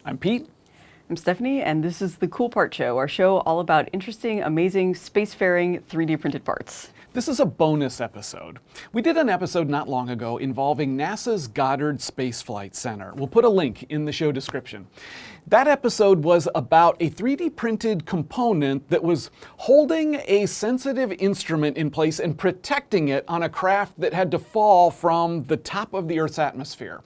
I'm Pete. I'm Stephanie, and this is the Cool Part Show, our show all about interesting, amazing, spacefaring 3D printed parts. This is a bonus episode. We did an episode not long ago involving NASA's Goddard Space Flight Center. We'll put a link in the show description. That episode was about a 3D printed component that was holding a sensitive instrument in place and protecting it on a craft that had to fall from the top of the Earth's atmosphere.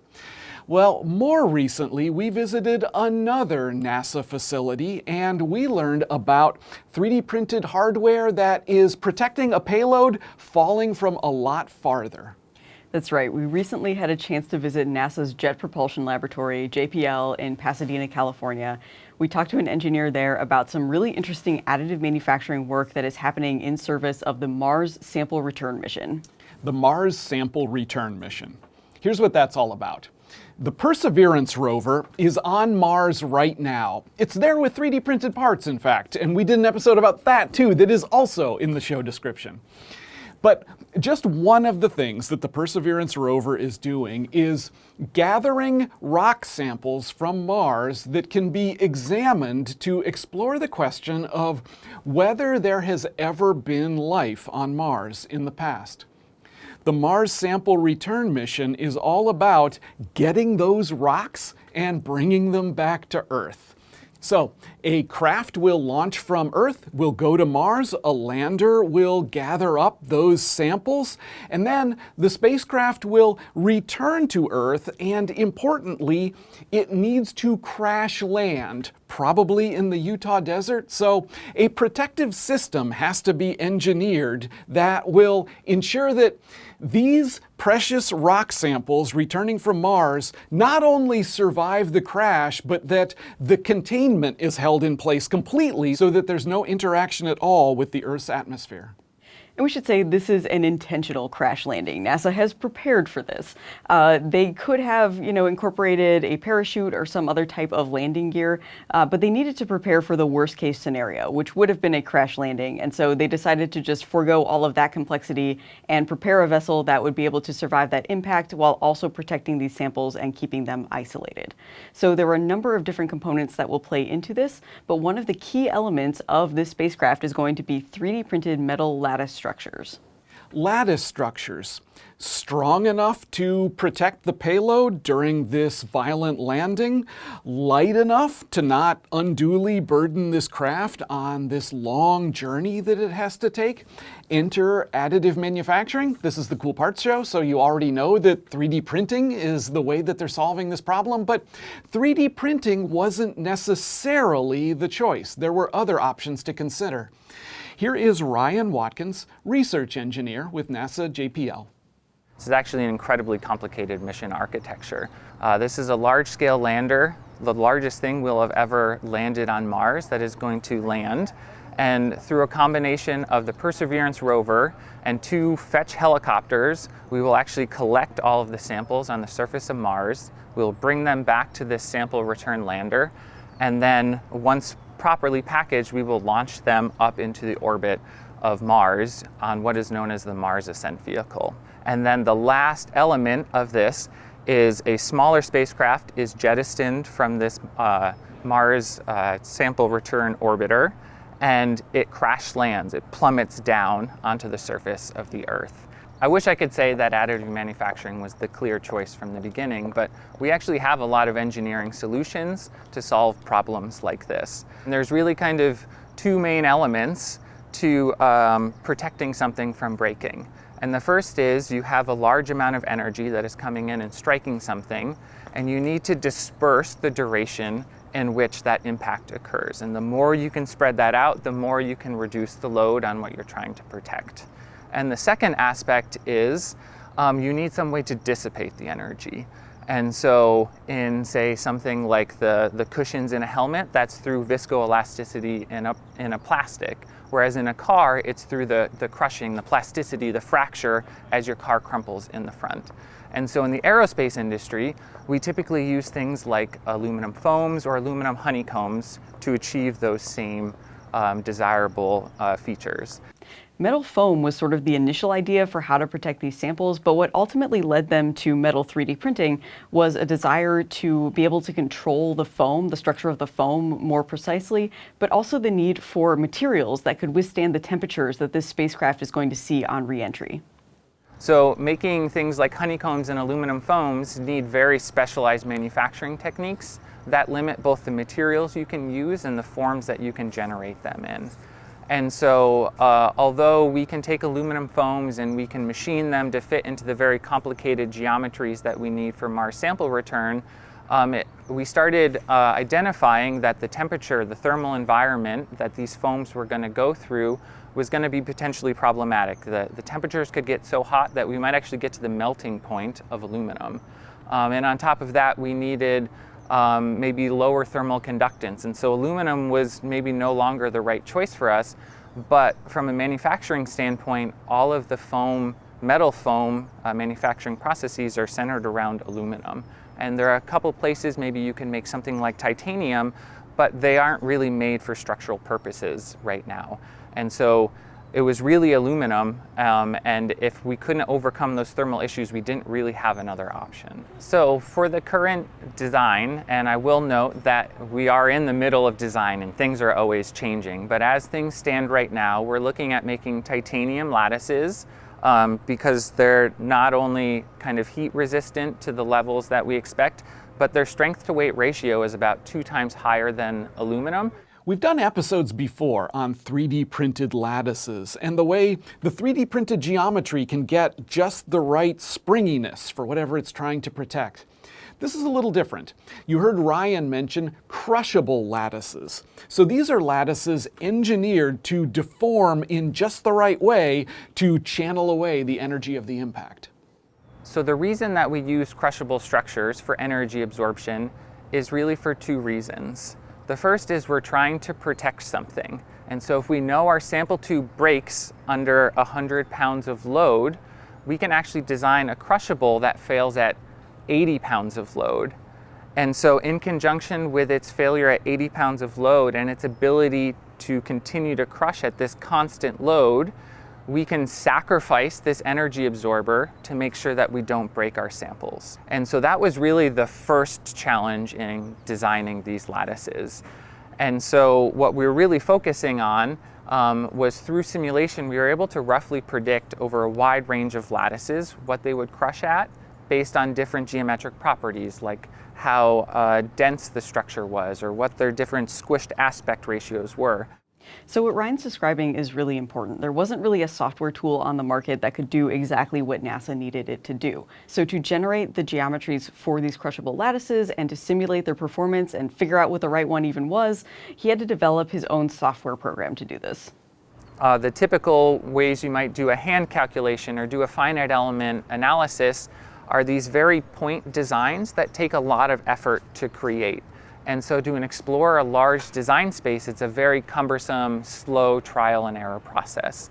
Well, more recently, we visited another NASA facility and we learned about 3D printed hardware that is protecting a payload falling from a lot farther. That's right. We recently had a chance to visit NASA's Jet Propulsion Laboratory, JPL, in Pasadena, California. We talked to an engineer there about some really interesting additive manufacturing work that is happening in service of the Mars Sample Return mission. The Mars Sample Return mission. Here's what that's all about. The Perseverance rover is on Mars right now. It's there with 3D printed parts, in fact, and we did an episode about that too that is also in the show description. But just one of the things that the Perseverance rover is doing is gathering rock samples from Mars that can be examined to explore the question of whether there has ever been life on Mars in the past. The Mars Sample Return mission is all about getting those rocks and bringing them back to Earth. So, a craft will launch from Earth, will go to Mars, a lander will gather up those samples, and then the spacecraft will return to Earth, and importantly, it needs to crash land, probably in the Utah desert. So, a protective system has to be engineered that will ensure that these precious rock samples returning from Mars not only survive the crash, but that the containment is held in place completely so that there's no interaction at all with the Earth's atmosphere. And we should say this is an intentional crash landing. NASA has prepared for this. They could have, incorporated a parachute or some other type of landing gear, but they needed to prepare for the worst case scenario, which would have been a crash landing. And so they decided to just forego all of that complexity and prepare a vessel that would be able to survive that impact while also protecting these samples and keeping them isolated. So there were a number of different components that will play into this, but one of the key elements of this spacecraft is going to be 3D printed metal lattice structures. Lattice structures, strong enough to protect the payload during this violent landing, light enough to not unduly burden this craft on this long journey that it has to take. Enter additive manufacturing. This is the Cool Parts Show, so you already know that 3D printing is the way that they're solving this problem, but 3D printing wasn't necessarily the choice. There were other options to consider. Here is Ryan Watkins, research engineer with NASA JPL. This is actually an incredibly complicated mission architecture. This is a large-scale lander, the largest thing we'll have ever landed on Mars that is going to land. And through a combination of the Perseverance rover and 2 fetch helicopters, we will actually collect all of the samples on the surface of Mars. We'll bring them back to this sample return lander, and then once properly packaged, we will launch them up into the orbit of Mars on what is known as the Mars Ascent Vehicle. And then the last element of this is a smaller spacecraft is jettisoned from this Mars Sample Return Orbiter, and it crash lands, it plummets down onto the surface of the Earth. I wish I could say that additive manufacturing was the clear choice from the beginning, but we actually have a lot of engineering solutions to solve problems like this. And there's really kind of 2 main elements to protecting something from breaking. And the first is you have a large amount of energy that is coming in and striking something, and you need to disperse the duration in which that impact occurs. And the more you can spread that out, the more you can reduce the load on what you're trying to protect. And the second aspect is you need some way to dissipate the energy. And so in, say, something like the cushions in a helmet, that's through viscoelasticity in a plastic. Whereas in a car, it's through the crushing, the plasticity, the fracture as your car crumples in the front. And so in the aerospace industry, we typically use things like aluminum foams or aluminum honeycombs to achieve those same desirable features. Metal foam was sort of the initial idea for how to protect these samples, but what ultimately led them to metal 3D printing was a desire to be able to control the foam, the structure of the foam more precisely, but also the need for materials that could withstand the temperatures that this spacecraft is going to see on re-entry. So making things like honeycombs and aluminum foams need very specialized manufacturing techniques that limit both the materials you can use and the forms that you can generate them in. And so although we can take aluminum foams and we can machine them to fit into the very complicated geometries that we need for Mars sample return, we started identifying that the temperature, the thermal environment that these foams were going to go through was going to be potentially problematic. The temperatures could get so hot that we might actually get to the melting point of aluminum. And on top of that, we needed maybe lower thermal conductance. And so aluminum was maybe no longer the right choice for us. But from a manufacturing standpoint, all of the foam, metal foam manufacturing processes are centered around aluminum. And there are a couple places maybe you can make something like titanium, but they aren't really made for structural purposes right now. And so it was really aluminum, and if we couldn't overcome those thermal issues, we didn't really have another option. So for the current design, and I will note that we are in the middle of design and things are always changing, but as things stand right now, we're looking at making titanium lattices because they're not only kind of heat resistant to the levels that we expect, but their strength to weight ratio is about 2 times higher than aluminum. We've done episodes before on 3D printed lattices and the way the 3D printed geometry can get just the right springiness for whatever it's trying to protect. This is a little different. You heard Ryan mention crushable lattices. So these are lattices engineered to deform in just the right way to channel away the energy of the impact. So the reason that we use crushable structures for energy absorption is really for 2 reasons. The first is we're trying to protect something. And so if we know our sample tube breaks under 100 pounds of load, we can actually design a crushable that fails at 80 pounds of load. And so in conjunction with its failure at 80 pounds of load and its ability to continue to crush at this constant load, we can sacrifice this energy absorber to make sure that we don't break our samples. And so that was really the first challenge in designing these lattices. And so what we were really focusing on was through simulation, we were able to roughly predict over a wide range of lattices what they would crush at based on different geometric properties, like how dense the structure was or what their different squished aspect ratios were. So what Ryan's describing is really important. There wasn't really a software tool on the market that could do exactly what NASA needed it to do. So to generate the geometries for these crushable lattices and to simulate their performance and figure out what the right one even was, he had to develop his own software program to do this. The typical ways you might do a hand calculation or do a finite element analysis are these very point designs that take a lot of effort to create. And so to explore a large design space, it's a very cumbersome, slow trial and error process.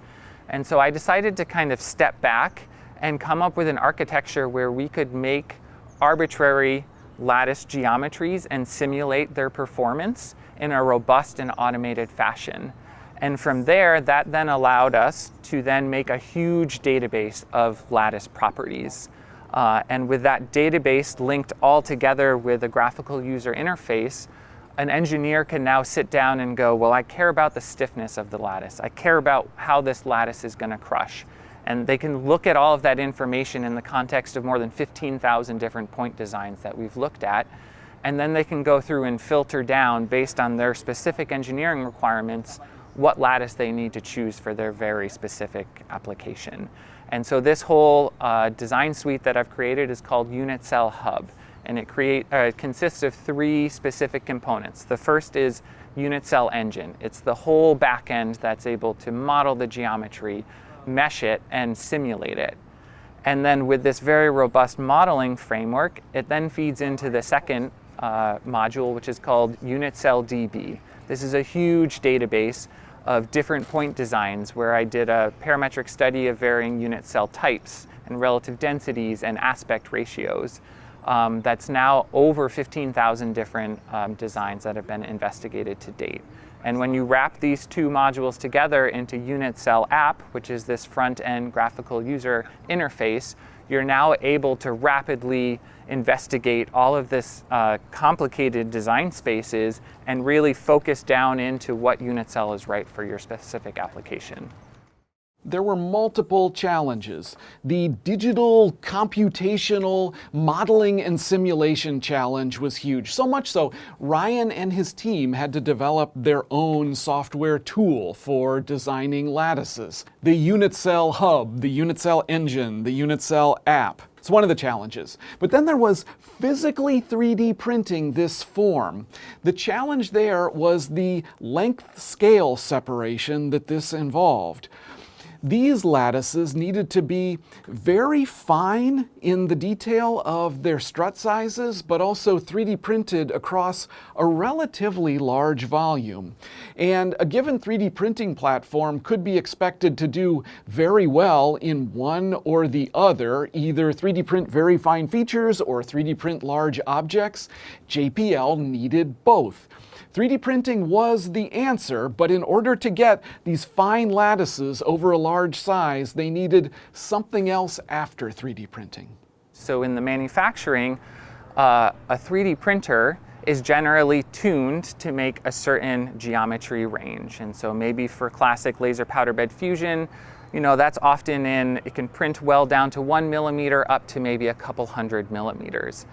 And so I decided to kind of step back and come up with an architecture where we could make arbitrary lattice geometries and simulate their performance in a robust and automated fashion. And from there, that then allowed us to then make a huge database of lattice properties. And with that database linked all together with a graphical user interface, an engineer can now sit down and go, well, I care about the stiffness of the lattice. I care about how this lattice is going to crush. And they can look at all of that information in the context of more than 15,000 different point designs that we've looked at. And then they can go through and filter down based on their specific engineering requirements what lattice they need to choose for their very specific application. And so this whole design suite that I've created is called Unit Cell Hub. And it consists of 3 specific components. The first is Unit Cell Engine. It's the whole back end that's able to model the geometry, mesh it, and simulate it. And then with this very robust modeling framework, it then feeds into the second module, which is called Unit Cell DB. This is a huge database of different point designs where I did a parametric study of varying unit cell types and relative densities and aspect ratios. That's now over 15,000 different designs that have been investigated to date. And when you wrap these two modules together into Unit Cell App, which is this front-end graphical user interface, you're now able to rapidly investigate all of this complicated design spaces and really focus down into what unit cell is right for your specific application. There were multiple challenges. The digital computational modeling and simulation challenge was huge. So much so, Ryan and his team had to develop their own software tool for designing lattices. The unit cell hub, the unit cell engine, the unit cell app. It's one of the challenges. But then there was physically 3D printing this form. The challenge there was the length scale separation that this involved. These lattices needed to be very fine in the detail of their strut sizes, but also 3D printed across a relatively large volume. And a given 3D printing platform could be expected to do very well in one or the other, either 3D print very fine features or 3D print large objects. JPL needed both. 3D printing was the answer, but in order to get these fine lattices over a large size, they needed something else after 3D printing. So in the manufacturing, a 3D printer is generally tuned to make a certain geometry range. And so maybe for classic laser powder bed fusion, that's often it can print well down to 1 millimeter up to maybe a couple 100 millimeters.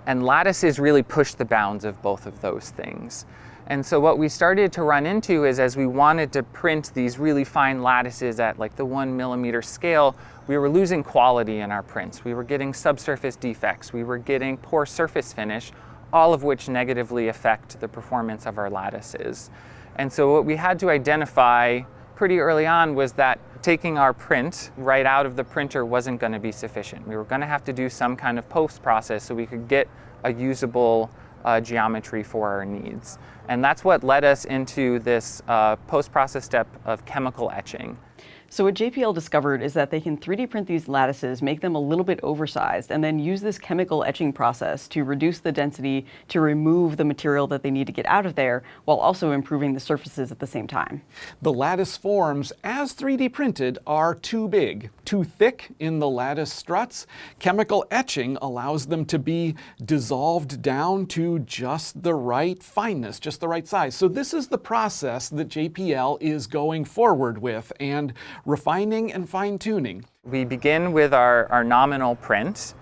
And lattices really push the bounds of both of those things. And so what we started to run into is, as we wanted to print these really fine lattices at like the 1 millimeter scale, we were losing quality in our prints. We were getting subsurface defects. We were getting poor surface finish, all of which negatively affect the performance of our lattices. And so what we had to identify pretty early on was that taking our print right out of the printer wasn't going to be sufficient. We were going to have to do some kind of post-process so we could get a usable geometry for our needs. And that's what led us into this post-process step of chemical etching. So what JPL discovered is that they can 3D print these lattices, make them a little bit oversized, and then use this chemical etching process to reduce the density, to remove the material that they need to get out of there, while also improving the surfaces at the same time. The lattice forms, as 3D printed, are too big, too thick in the lattice struts. Chemical etching allows them to be dissolved down to just the right fineness, just the right size. So this is the process that JPL is going forward with and refining and fine-tuning. We begin with our nominal print,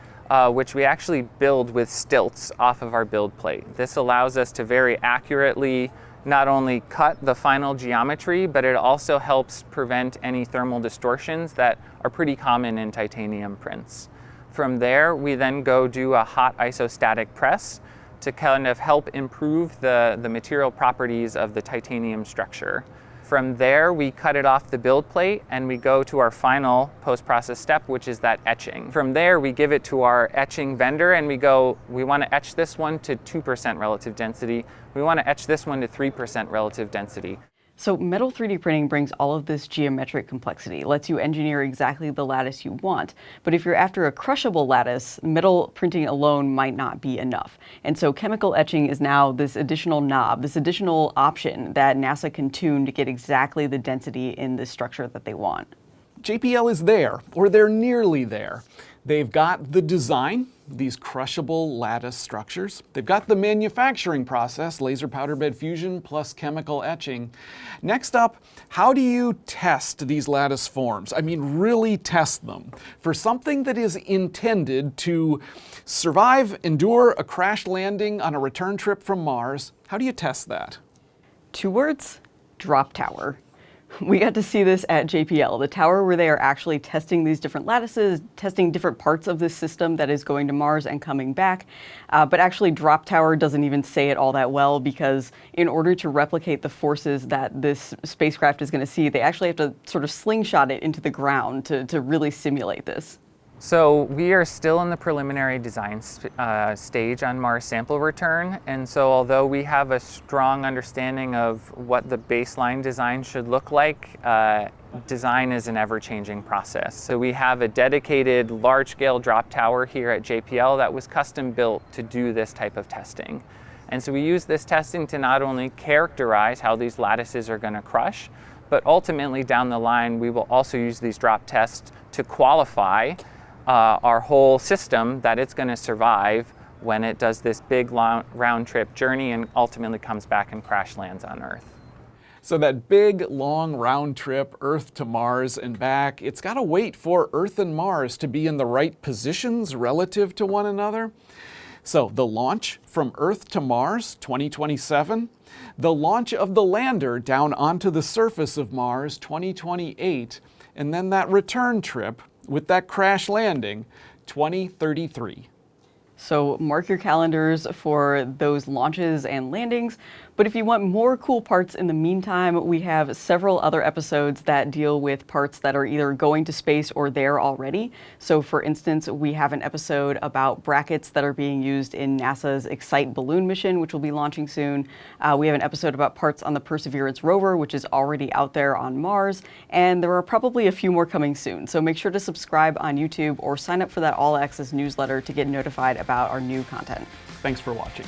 which we actually build with stilts off of our build plate. This allows us to very accurately not only cut the final geometry, but it also helps prevent any thermal distortions that are pretty common in titanium prints. From there, we then go do a hot isostatic press to kind of help improve the material properties of the titanium structure. From there, we cut it off the build plate and we go to our final post-process step, which is that etching. From there, we give it to our etching vendor and we want to etch this one to 2% relative density. We want to etch this one to 3% relative density. So metal 3D printing brings all of this geometric complexity, lets you engineer exactly the lattice you want. But if you're after a crushable lattice, metal printing alone might not be enough. And so chemical etching is now this additional knob, this additional option that NASA can tune to get exactly the density in the structure that they want. JPL is there, or they're nearly there. They've got the design, these crushable lattice structures. They've got the manufacturing process, laser powder bed fusion plus chemical etching. Next up, how do you test these lattice forms? I mean, really test them. For something that is intended to survive, endure a crash landing on a return trip from Mars, how do you test that? 2 words: drop tower. We got to see this at JPL, the tower where they are actually testing these different lattices, testing different parts of this system that is going to Mars and coming back. But actually, drop tower doesn't even say it all that well, because in order to replicate the forces that this spacecraft is going to see, they actually have to sort of slingshot it into the ground to really simulate this. So we are still in the preliminary design stage on Mars sample return, and so although we have a strong understanding of what the baseline design should look like, design is an ever-changing process. So we have a dedicated large-scale drop tower here at JPL that was custom built to do this type of testing. And so we use this testing to not only characterize how these lattices are going to crush, but ultimately down the line we will also use these drop tests to qualify our whole system that it's going to survive when it does this big round trip journey and ultimately comes back and crash lands on Earth. So that big, long round trip, Earth to Mars and back, it's got to wait for Earth and Mars to be in the right positions relative to one another. So the launch from Earth to Mars, 2027. The launch of the lander down onto the surface of Mars, 2028. And then that return trip with that crash landing, 2033. So mark your calendars for those launches and landings. But if you want more cool parts in the meantime, we have several other episodes that deal with parts that are either going to space or there already. So for instance, we have an episode about brackets that are being used in NASA's Excite balloon mission, which will be launching soon. We have an episode about parts on the Perseverance rover, which is already out there on Mars. And there are probably a few more coming soon. So make sure to subscribe on YouTube or sign up for that All Access newsletter to get notified about our new content. Thanks for watching.